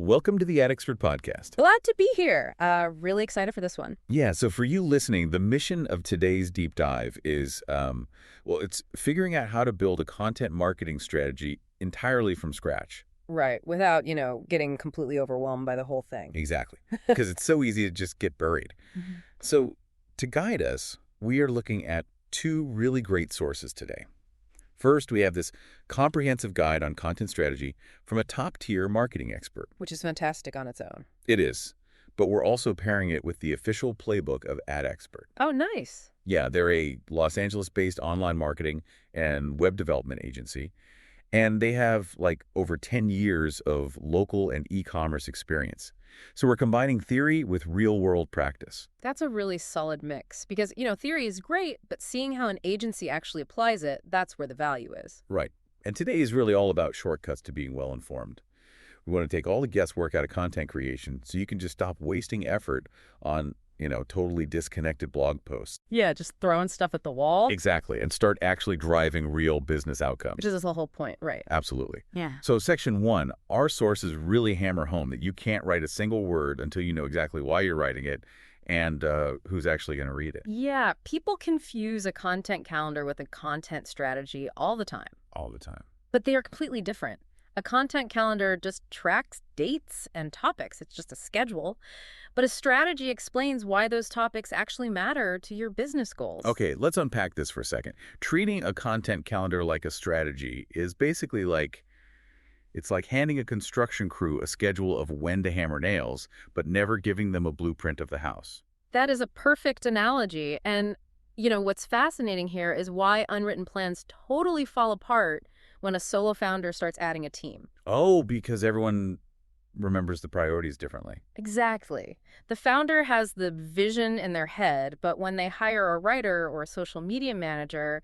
Welcome to the Ad Expert Podcast. Glad to be here. Really excited for this one. Yeah, so for you listening, the mission of today's deep dive is, it's figuring out how to build a content marketing strategy entirely from scratch. Right, without, getting completely overwhelmed by the whole thing. Exactly, because it's so easy to just get buried. So to guide us, we are looking at two really great sources today. First, we have this comprehensive guide on content strategy from a top-tier marketing expert. Which is fantastic on its own. It is, but we're also pairing it with the official playbook of Ad Expert. Oh, nice. Yeah, they're a Los Angeles-based online marketing and web development agency, and they have over 10 years of local and e-commerce experience. So we're combining theory with real-world practice. That's a really solid mix because, theory is great, but seeing how an agency actually applies it, that's where the value is. Right. And today is really all about shortcuts to being well-informed. We want to take all the guesswork out of content creation so you can just stop wasting effort on totally disconnected blog posts. Yeah, just throwing stuff at the wall. Exactly, and start actually driving real business outcomes. Which is the whole point, right? Absolutely. Yeah. So section 1, our sources really hammer home that you can't write a single word until you know exactly why you're writing it and who's actually going to read it. Yeah, people confuse a content calendar with a content strategy all the time. All the time. But they are completely different. A content calendar just tracks dates and topics. It's just a schedule. But a strategy explains why those topics actually matter to your business goals. Okay, let's unpack this for a second. Treating a content calendar like a strategy is basically it's like handing a construction crew a schedule of when to hammer nails, but never giving them a blueprint of the house. That is a perfect analogy. And, what's fascinating here is why unwritten plans totally fall apart when a solo founder starts adding a team. Oh, because everyone remembers the priorities differently. Exactly. The founder has the vision in their head, but when they hire a writer or a social media manager,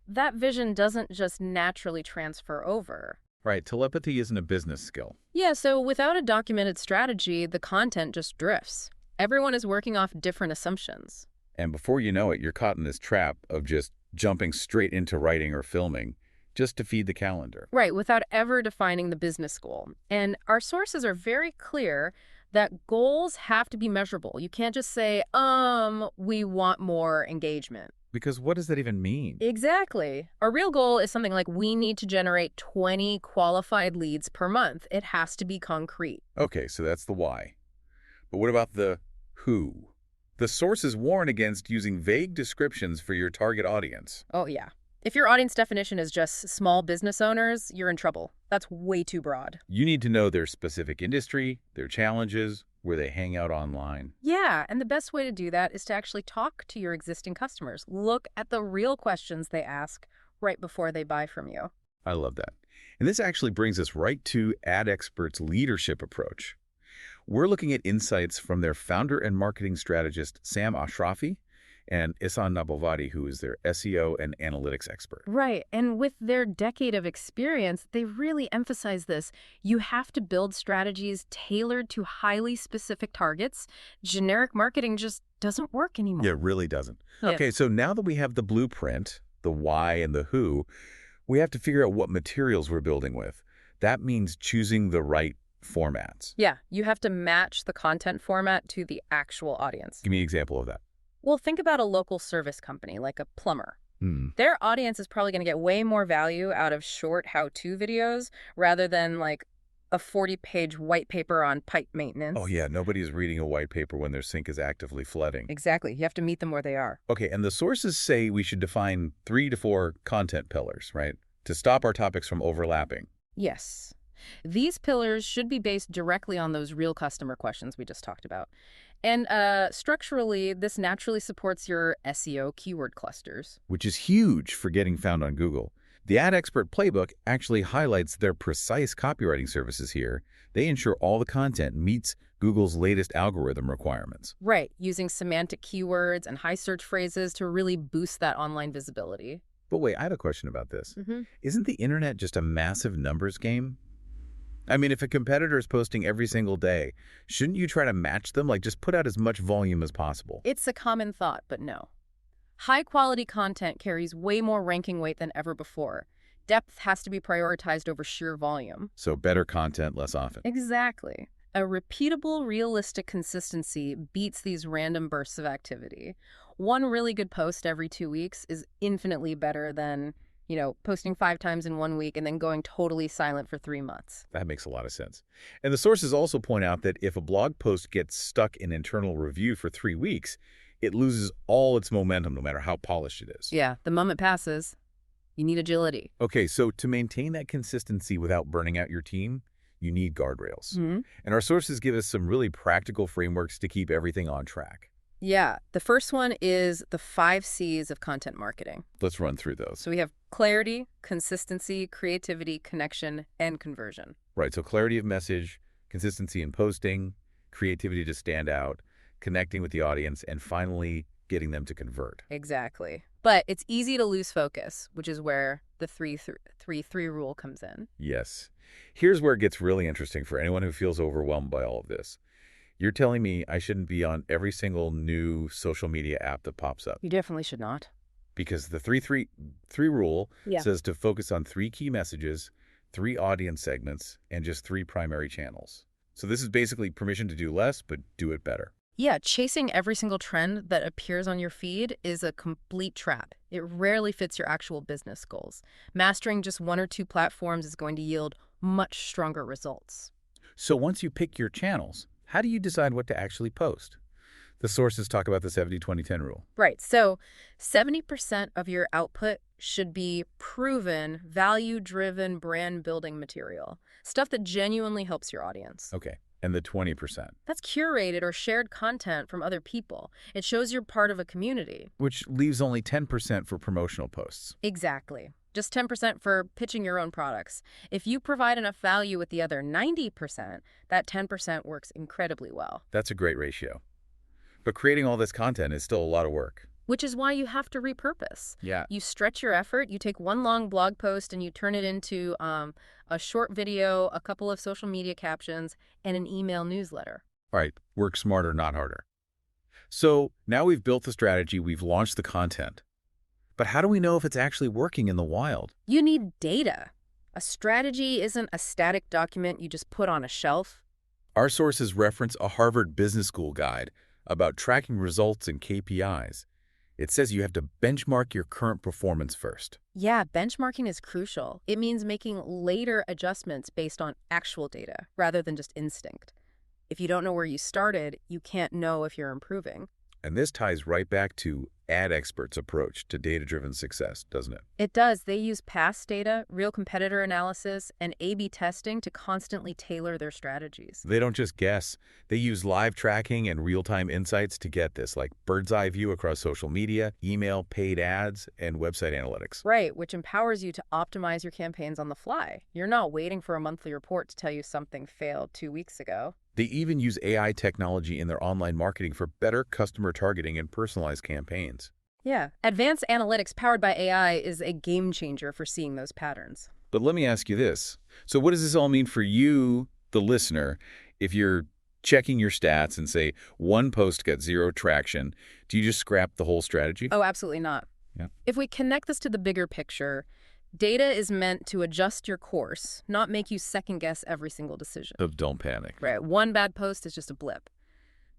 that vision doesn't just naturally transfer over. Right. Telepathy isn't a business skill. Yeah, so without a documented strategy, the content just drifts. Everyone is working off different assumptions. And before you know it, you're caught in this trap of just jumping straight into writing or filming just to feed the calendar. Right, without ever defining the business goal. And our sources are very clear that goals have to be measurable. You can't just say, we want more engagement. Because what does that even mean? Exactly. Our real goal is something like we need to generate 20 qualified leads per month. It has to be concrete. Okay, so that's the why. But what about the who? The sources warn against using vague descriptions for your target audience. Oh, yeah. If your audience definition is just small business owners, you're in trouble. That's way too broad. You need to know their specific industry, their challenges, where they hang out online. Yeah, and the best way to do that is to actually talk to your existing customers. Look at the real questions they ask right before they buy from you. I love that. And this actually brings us right to Ad Expert's leadership approach. We're looking at insights from their founder and marketing strategist, Sam Ashrafi, and Ihsan Nabalvadi, who is their SEO and analytics expert. Right. And with their decade of experience, they really emphasize this. You have to build strategies tailored to highly specific targets. Generic marketing just doesn't work anymore. Yeah, it really doesn't. Yeah. Okay, so now that we have the blueprint, the why and the who, we have to figure out what materials we're building with. That means choosing the right formats. Yeah, you have to match the content format to the actual audience. Give me an example of that. Well, think about a local service company like a plumber. Their audience is probably going to get way more value out of short how-to videos rather than a 40-page white paper on pipe maintenance. Oh, yeah. Nobody is reading a white paper when their sink is actively flooding. Exactly. You have to meet them where they are. Okay, and the sources say we should define 3 to 4 content pillars, right, to stop our topics from overlapping. Yes. These pillars should be based directly on those real customer questions we just talked about. And structurally, this naturally supports your SEO keyword clusters. Which is huge for getting found on Google. The Ad Expert Playbook actually highlights their precise copywriting services here. They ensure all the content meets Google's latest algorithm requirements. Right, using semantic keywords and high search phrases to really boost that online visibility. But wait, I have a question about this. Isn't the internet just a massive numbers game? I mean, if a competitor is posting every single day, shouldn't you try to match them? Just put out as much volume as possible. It's a common thought, but no. High-quality content carries way more ranking weight than ever before. Depth has to be prioritized over sheer volume. So better content less often. Exactly. A repeatable, realistic consistency beats these random bursts of activity. One really good post every 2 weeks is infinitely better than, posting 5 times in 1 week and then going totally silent for 3 months. That makes a lot of sense. And the sources also point out that if a blog post gets stuck in internal review for 3 weeks, it loses all its momentum no matter how polished it is. Yeah, the moment passes. You need agility. Okay, so to maintain that consistency without burning out your team, you need guardrails. And our sources give us some really practical frameworks to keep everything on track. Yeah, the first one is the 5 C's of content marketing. Let's run through those. So we have clarity, consistency, creativity, connection, and conversion. Right, so clarity of message, consistency in posting, creativity to stand out, connecting with the audience, and finally getting them to convert. Exactly. But it's easy to lose focus, which is where the 3-3-3 rule comes in. Yes. Here's where it gets really interesting for anyone who feels overwhelmed by all of this. You're telling me I shouldn't be on every single new social media app that pops up. You definitely should not. Because the 3-3-3 rule says to focus on 3 key messages, 3 audience segments, and just 3 primary channels. So this is basically permission to do less, but do it better. Yeah, chasing every single trend that appears on your feed is a complete trap. It rarely fits your actual business goals. Mastering just 1 or 2 platforms is going to yield much stronger results. So once you pick your channels, how do you decide what to actually post? The sources talk about the 70-20-10 rule. Right. So 70% of your output should be proven, value-driven, brand-building material. Stuff that genuinely helps your audience. Okay. And the 20%? That's curated or shared content from other people. It shows you're part of a community. Which leaves only 10% for promotional posts. Exactly. Just 10% for pitching your own products. If you provide enough value with the other 90%, that 10% works incredibly well. That's a great ratio. But creating all this content is still a lot of work. Which is why you have to repurpose. Yeah. You stretch your effort, you take one long blog post and you turn it into a short video, a couple of social media captions, and an email newsletter. All right, work smarter, not harder. So now we've built the strategy, we've launched the content. But how do we know if it's actually working in the wild? You need data. A strategy isn't a static document you just put on a shelf. Our sources reference a Harvard Business School guide about tracking results and KPIs. It says you have to benchmark your current performance first. Yeah, benchmarking is crucial. It means making later adjustments based on actual data rather than just instinct. If you don't know where you started, you can't know if you're improving. And this ties right back to AdExpert's approach to data-driven success, doesn't it? It does. They use past data, real competitor analysis, and A/B testing to constantly tailor their strategies. They don't just guess. They use live tracking and real-time insights to get this, like bird's eye view across social media, email, paid ads, and website analytics. Right, which empowers you to optimize your campaigns on the fly. You're not waiting for a monthly report to tell you something failed 2 weeks ago. They even use AI technology in their online marketing for better customer targeting and personalized campaigns. Yeah, advanced analytics powered by AI is a game changer for seeing those patterns. But let me ask you this. So what does this all mean for you, the listener, if you're checking your stats and say one post got 0 traction? Do you just scrap the whole strategy? Oh, absolutely not. Yeah. If we connect this to the bigger picture, data is meant to adjust your course, not make you second-guess every single decision. So don't panic. Right. One bad post is just a blip.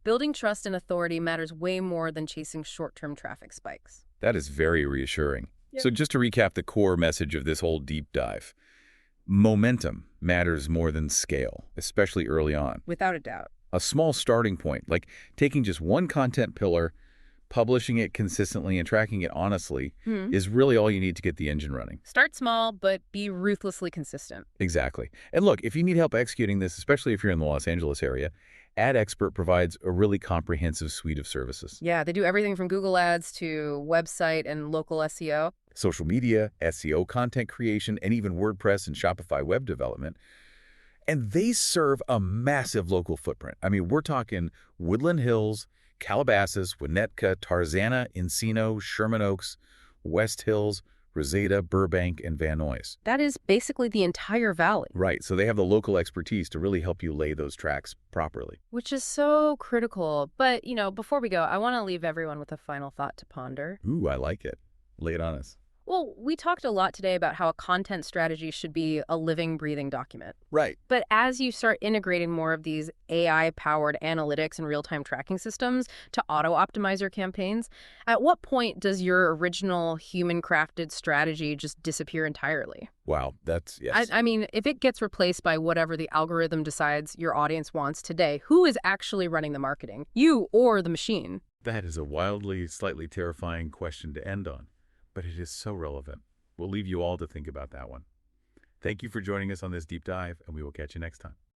Building trust and authority matters way more than chasing short-term traffic spikes. That is very reassuring. Yep. So just to recap the core message of this whole deep dive, momentum matters more than scale, especially early on. Without a doubt. A small starting point, like taking just one content pillar, publishing it consistently and tracking it honestly, is really all you need to get the engine running. Start small, but be ruthlessly consistent. Exactly. And look, if you need help executing this, especially if you're in the Los Angeles area, AdExpert provides a really comprehensive suite of services. Yeah, they do everything from Google Ads to website and local SEO. Social media, SEO, content creation, and even WordPress and Shopify web development. And they serve a massive local footprint. I mean, we're talking Woodland Hills, Calabasas, Winnetka, Tarzana, Encino, Sherman Oaks, West Hills, Reseda, Burbank, and Van Nuys. That is basically the entire valley. Right, so they have the local expertise to really help you lay those tracks properly. Which is so critical. But, before we go, I want to leave everyone with a final thought to ponder. Ooh, I like it. Lay it on us. Well, we talked a lot today about how a content strategy should be a living, breathing document. Right. But as you start integrating more of these AI-powered analytics and real-time tracking systems to auto-optimize your campaigns, at what point does your original human-crafted strategy just disappear entirely? Wow, that's, I, yes. I mean, if it gets replaced by whatever the algorithm decides your audience wants today, who is actually running the marketing? You or the machine? That is a wildly, slightly terrifying question to end on, but it is so relevant. We'll leave you all to think about that one. Thank you for joining us on this deep dive, and we will catch you next time.